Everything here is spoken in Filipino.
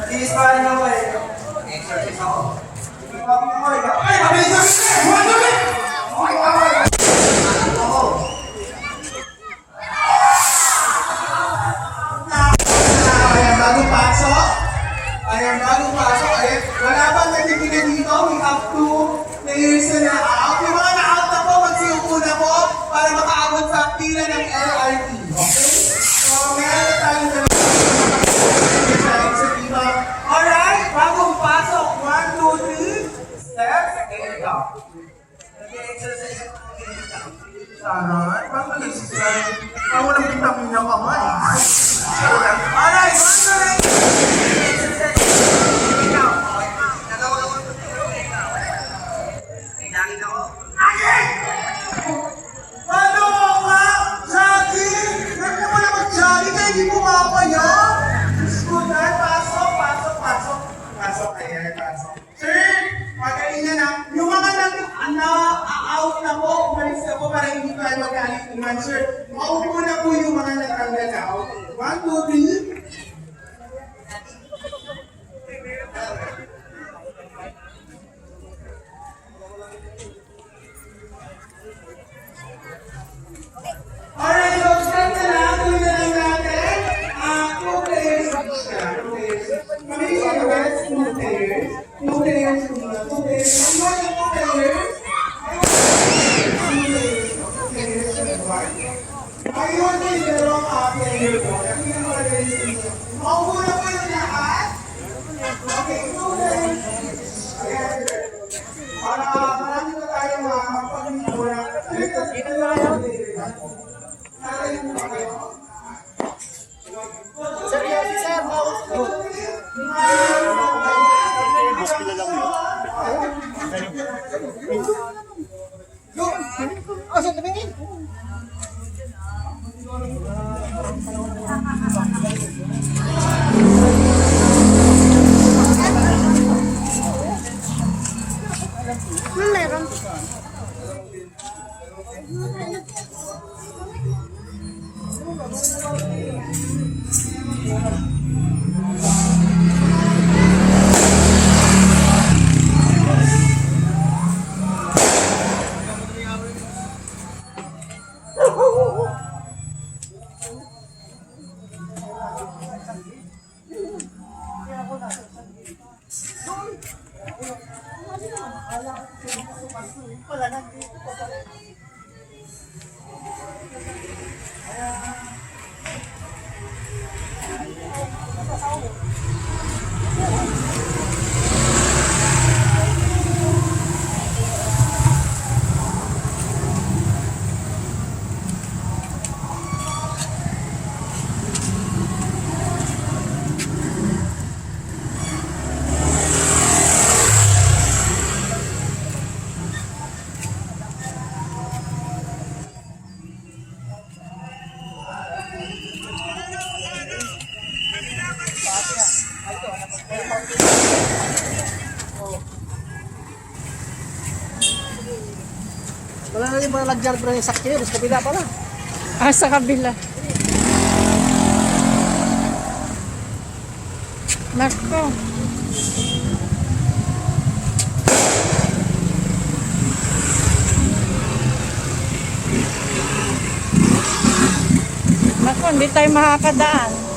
I-inspire niyo ako eh. Exercise ako. Ay, mabilis na! Ayan, bagong pasok. Ayan, wala bang nagtitigil dito? We have two players na na-out. Yung mga na-out na po, magsiupo na po para makaabot sa pila ng LRT. Okay? So, meron na tayong sa iba. Alright, bagong pasok. 1, 2, 3. Steps and go. Nag-exercise ako ng ganito. Saray, bakit nag-exercise? Ako walang vitamina pa man. Alright, 1, 2, 3. Hindi pumapaya. Scooter, pasok. Ayan, pasok. Sir, magaling na. Yung mga na-out na po, umalis na po para hindi tayo magkalit-iman. Sir, maupo na po yung mga natanggal out. 1, 2, 3. Alright, so start na lang. Tuloy na lang natin. 2 players each na. 2 players. Mabilis na guys. 2 players. 2 players muna. 2 players. Ang mga 2 players. Ayun na yung dalawang player po. Kasi yung mga players. Maupo na po yung lahat. Okay, 2 players. Ayan. Para marami na tayo magpag-inpo na. Ito na yung players. Seryoso, sir. Hospital lang yun. Asan tumingin? Meron. Wala na yung mga lagyan pero yung sakyo, sa kabila pala. Ah, sa kabila. Nako. Nako, hindi tayo makakadaan.